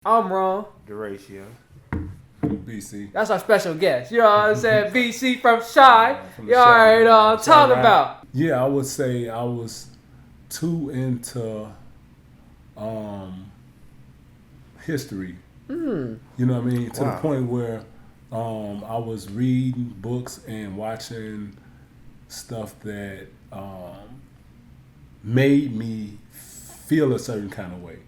I'm wrong. Duratio. BC. That's our special guest. You know what I'm saying? BC from Shy. From You the already Shy. know what I'm talking about. Yeah, I would say I was too into history. You know what I mean? To the point where I was reading books and watching stuff that made me feel a certain kind of way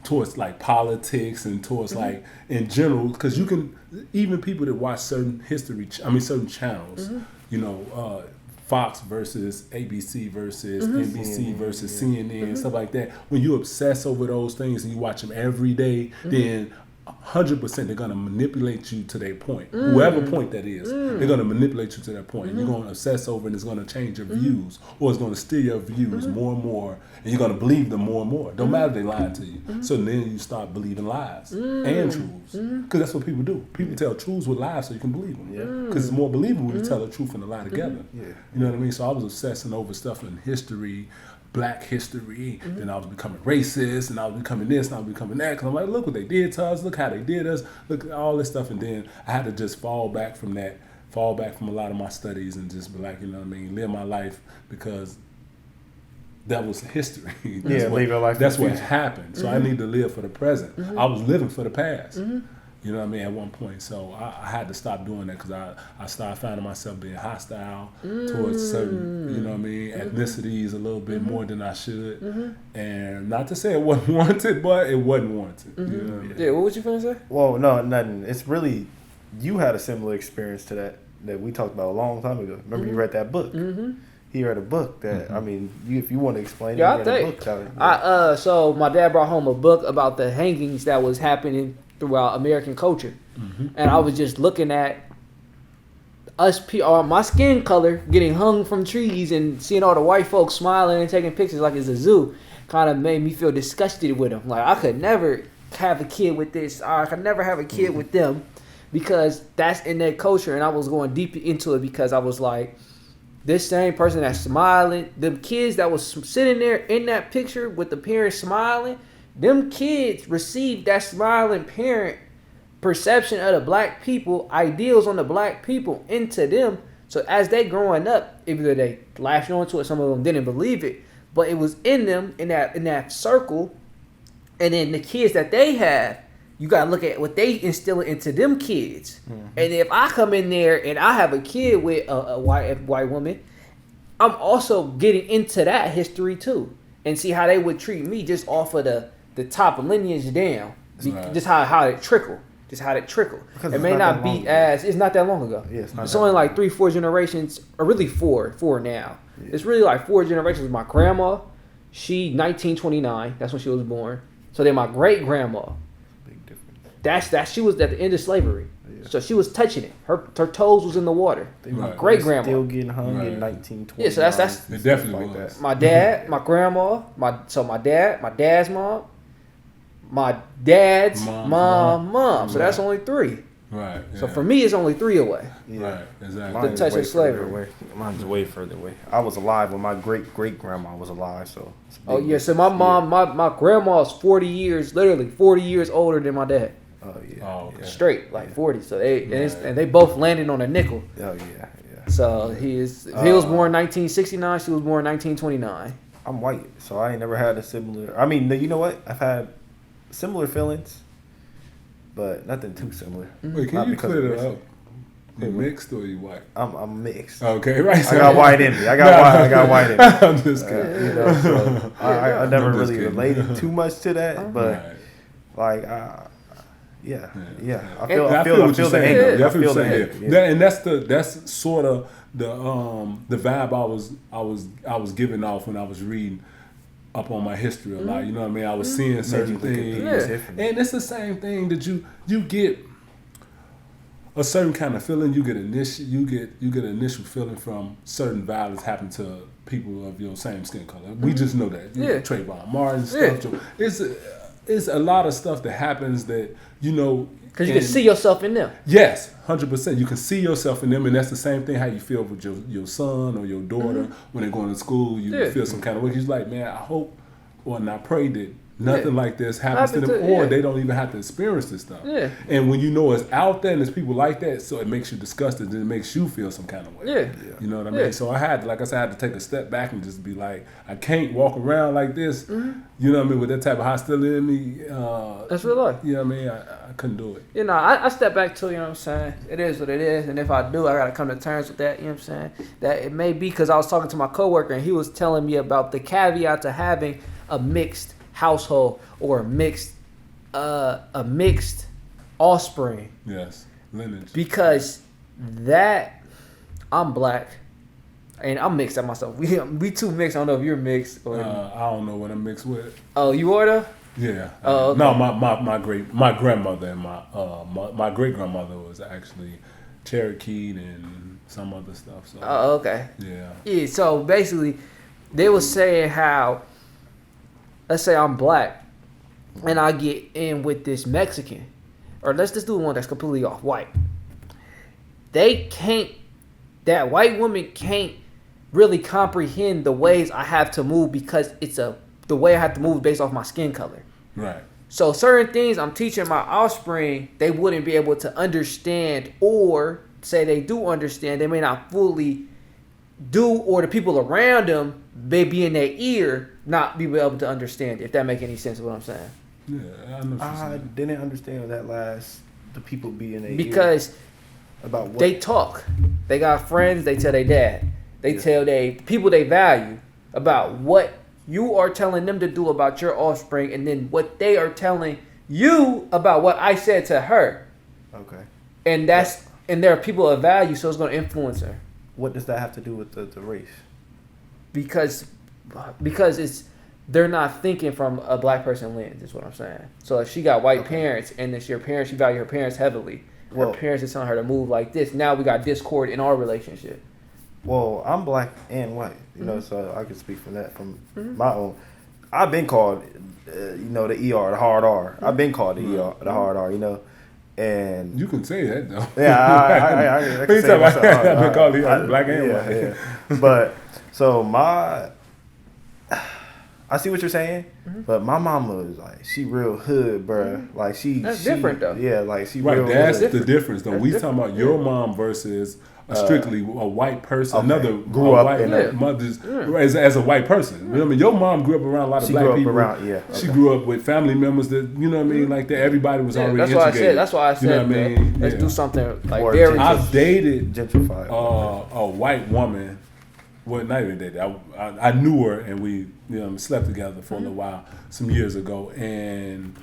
towards like politics and towards like in general, because you can, even people that watch certain certain channels, you know, Fox versus ABC versus NBC versus CNN, stuff like that. When you obsess over those things and you watch them every day, then 100% they're gonna manipulate you to their point. Whoever point that is, they're gonna manipulate you to that point. And you're gonna obsess over, and it's gonna change your views, or it's gonna steer your views more and more, and you're gonna believe them more and more. Don't matter if they lying to you. So then you start believing lies and truths, because that's what people do. People tell truths with lies so you can believe them. Because it's more believable when you tell the truth and the lie together. You know what I mean? So I was obsessing over stuff in history. Black history, then I was becoming racist, and I was becoming this, and I was becoming that, because I'm like, look what they did to us, look how they did us, look at all this stuff, and then I had to just fall back from a lot of my studies, and just be like, you know what I mean, live my life, because that was history. Live your life. That's what happened. So I need to live for the present. I was living for the past. You know what I mean? At one point, so I had to stop doing that, because I started finding myself being hostile towards certain, you know what I mean, ethnicities a little bit more than I should. And not to say it wasn't warranted, but it wasn't warranted. You know what I mean? Yeah, what was you finna say? Well, no, nothing. It's really, you had a similar experience to that we talked about a long time ago. Remember you read that book? He read a book that, I mean, if you want to explain it, Yeah, you I read think. a book. So my dad brought home a book about the hangings that was happening throughout American culture. And I was just looking at my skin color getting hung from trees and seeing all the white folks smiling and taking pictures like it's a zoo kind of made me feel disgusted with them. Like, I could never have a kid with this. I could never have a kid with them, because that's in their culture. And I was going deep into it, because I was like, this same person that's smiling, them kids that was sitting there in that picture with the parents smiling, them kids received that smiling parent perception of the black people, ideals on the black people into them. So as they growing up, either they latched onto it, some of them didn't believe it, but it was in them, in that circle. And then the kids that they have, you gotta look at what they instill into them kids. And if I come in there and I have a kid with a white woman, I'm also getting into that history too, and see how they would treat me just off of the top of lineage down. Just how it trickle. Just how it trickle. It may not be it's not that long ago. Yeah, it's only like 3-4 generations, or really four now. Yeah. It's really like 4 generations. My grandma, she 1929. That's when she was born. So then my great grandma. Big difference. That's she was at the end of slavery. Yeah. So she was touching it. Her toes was in the water. My great grandma still getting hung in 1920. Yeah, so that's it definitely like was. My dad, my grandma, my dad's mom, my dad's mom. So that's only 3. Right. Yeah. So for me, it's only 3 away. Yeah. Right. Exactly. The touch of slavery. Mine's way further away. I was alive when my great grandma was alive. So. Oh yeah. So my mom, my grandma's 40 years, literally 40 years older than my dad. Oh yeah. Oh, okay. Straight like 40. So and they both landed on a nickel. Oh yeah. So he was born 1969. She was born 1929. I'm white, so I ain't never had a similar. I mean, you know what? I've had similar feelings, but nothing too similar. Wait, can you clear that up? You mixed or you white? I'm mixed. Okay, right. I got white in me. I got white in me. I'm just kidding. So I never really related too much to that, but like, yeah. I feel the anger. Yeah, I feel the anger. Yeah. And that's sort of the vibe I was giving off when I was reading up on my history a lot. You know what I mean? I was seeing certain things, and it's the same thing that you get a certain kind of feeling. You get an initial feeling from certain violence happening to people of your same skin color. We just know that. You know, Trayvon Martin stuff. It's a lot of stuff that happens that, you know, because you can see yourself in them. Yes, 100%. You can see yourself in them, and that's the same thing how you feel with your son or your daughter when they're going to school. You feel some kind of way. He's like, man, I hope, and I pray that Nothing like this happens to them, or they don't even have to experience this stuff. Yeah. And when you know it's out there and there's people like that, so it makes you disgusted and it makes you feel some kind of way. Yeah. You know what I mean? So I had to take a step back and just be like, I can't walk around like this, you know what I mean, with that type of hostility in me. That's real life. You know what I mean? I couldn't do it. You know, I step back too, you know what I'm saying? It is what it is, and if I do, I got to come to terms with that, you know what I'm saying? That it may be because I was talking to my coworker and he was telling me about the caveat to having a mixed household or a mixed offspring. Yes, lineage. Because that I'm black and I'm mixed at myself. We too mixed. I don't know if you're mixed. Or I don't know what I'm mixed with. Oh, you are though? Yeah. Oh, okay. No, my grandmother and my great grandmother was actually Cherokee and some other stuff. So. Oh, okay. Yeah. Yeah. So basically, they were saying how, let's say I'm black, and I get in with this Mexican, or let's just do one that's completely off white. That white woman can't really comprehend the ways I have to move because the way I have to move based off my skin color. Right. So certain things I'm teaching my offspring, they wouldn't be able to understand, or say they do understand, they may not fully do, or the people around them may be in their ear, not be able to understand, if that make any sense of what I'm saying. Yeah, I didn't understand that last, the people be in their ear. Because about what? They talk. They got friends, they tell their dad. They tell they people they value about what you are telling them to do about your offspring, and then what they are telling you about what I said to her. Okay. And and there are people of value, so it's going to influence her. What does that have to do with the race? Because they're not thinking from a black person lens, is what I'm saying. So if she got white parents and it's your parents, she value her parents heavily. Her parents is telling her to move like this. Now we got discord in our relationship. Well, I'm black and white, you know, so I can speak from that, from my own. I've been called, the ER, the hard R. I've been called the ER, the hard R, you know. And you can say that though. Yeah, I can say myself. I've been called the black and white. Yeah. But so I see what you're saying, but my mama is like, she real hood, bruh. Like that's different though. Yeah, like she right. Real That's hood. the difference though. We talking about your mom versus a strictly a white person. Okay. Another grew up white in mother's as a white person. You know what I mean? Your mom grew up around a lot of black people. She grew up with family members that, you know what I mean, like that. Everybody was already educated. That's why I said. You know what I mean? Let's do something like more very. I've dated gentrified a white woman. Well, not even dated. I knew her, and we slept together for a little while some years ago, and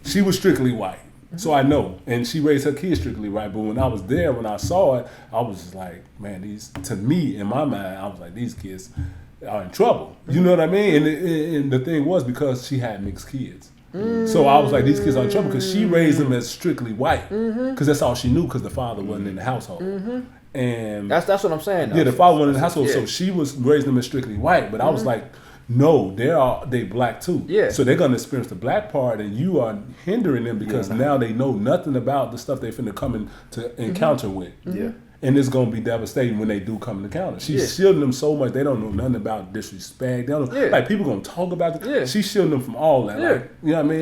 she was strictly white. So I know, and she raised her kids strictly white. But when I was there, when I saw it, I was just like, man, to me, in my mind, I was like, these kids are in trouble. You know what I mean? And the thing was, because she had mixed kids. So I was like, these kids are in trouble because she raised them as strictly white, because that's all she knew, because the father wasn't in the household. And that's what I'm saying. Yeah, the father wasn't in the household, so she was raising them as strictly white. But I was like, no, they black too. Yeah. So they're gonna experience the black part, and you are hindering them because now they know nothing about the stuff they finna come into encounter with. Yeah. And it's gonna be devastating when they do come to encounter. She's shielding them so much, they don't know nothing about disrespect. They don't know, like, people gonna talk about it. Yeah. She's shielding them from all that. Like, you know what I mean?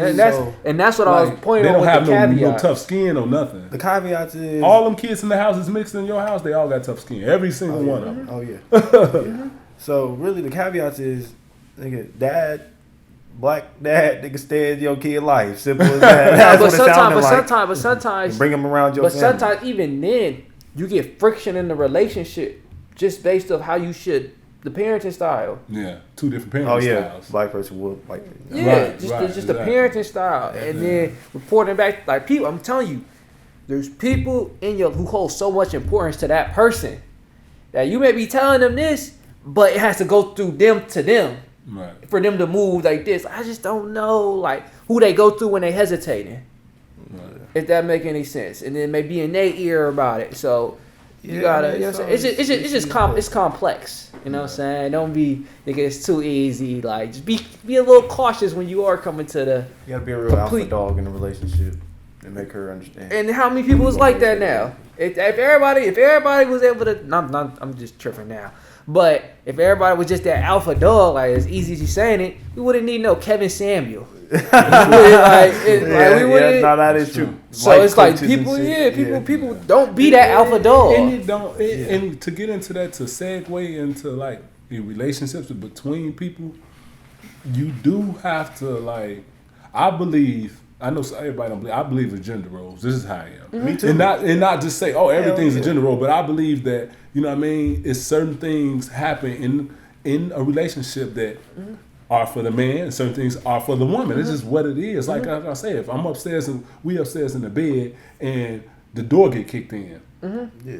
And that's what I was pointing out. They don't have no tough skin or nothing. The caveat is all them kids in the house is mixed in your house. They all got tough skin. Every single one of them. Oh yeah. So really, the caveat is, nigga, black dad, nigga, stay in your kid life. Simple as that. That's what it sounded like. But sometimes, bring them around your family. But sometimes, even then, you get friction in the relationship just based off how you should, the parenting style. Yeah, two different parenting styles. Black person would like. Yeah, just the parenting style, and then reporting back, like, people. I'm telling you, there's people in who hold so much importance to that person that you may be telling them this, but it has to go through them to them. Right. For them to move like this. I just don't know, like, who they go through when they hesitating. Right. If that make any sense. And then maybe in their ear about it. So you gotta, you know what I'm saying? It's complex. You know what I'm saying? Don't be, it's too easy. Like, just be a little cautious when you are coming to the. You gotta be a real alpha dog in a relationship and make her understand. And how many people is like that now? If everybody was able to, I'm just tripping now. But if everybody was just that alpha dog, like as easy as you saying it, we wouldn't need no Kevin Samuel. No, that is true. So it's like people don't be that alpha dog. And it don't. And to get into that, to segue into like the relationships between people, you do have to like. I believe. I know everybody don't believe. I believe in gender roles. This is how I am. Me too. And not just say, oh, everything's a gender role, but I believe that, you know what I mean, it's certain things happen in a relationship that are for the man and certain things are for the woman. It's just what it is. Like I say, if I'm upstairs and we upstairs in the bed and the door get kicked in. Yeah.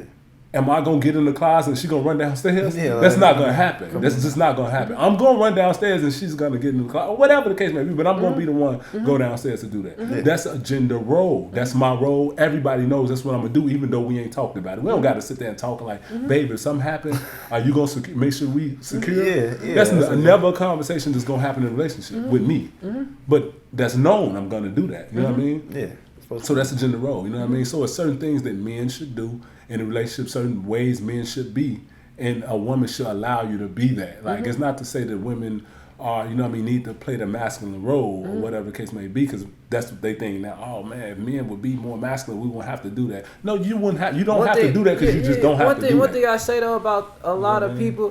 Am I gonna get in the closet and she gonna run downstairs? Yeah, that's not gonna happen. That's just not gonna happen. I'm gonna run downstairs and she's gonna get in the closet, whatever the case may be. But I'm gonna be the one go downstairs to do that. That's a gender role. That's my role. Everybody knows that's what I'm gonna do, even though we ain't talking about it. We don't got to sit there and talk like, babe, if something happen, are you gonna make sure we secure? Yeah. That's never a conversation that's gonna happen in a relationship with me. But that's known. I'm gonna do that. You know what I mean? Yeah. So that's a gender role. You know what I mean? So it's certain things that men should do in a relationship, certain ways men should be, and a woman should allow you to be that. Like, it's not to say that women are, you know what I mean, need to play the masculine role or whatever the case may be, because that's what they think now. Oh man, if men would be more masculine, we won't have to do that. No, you wouldn't have. You don't have to do that because you just don't have to do that. One thing I say though about a lot of people,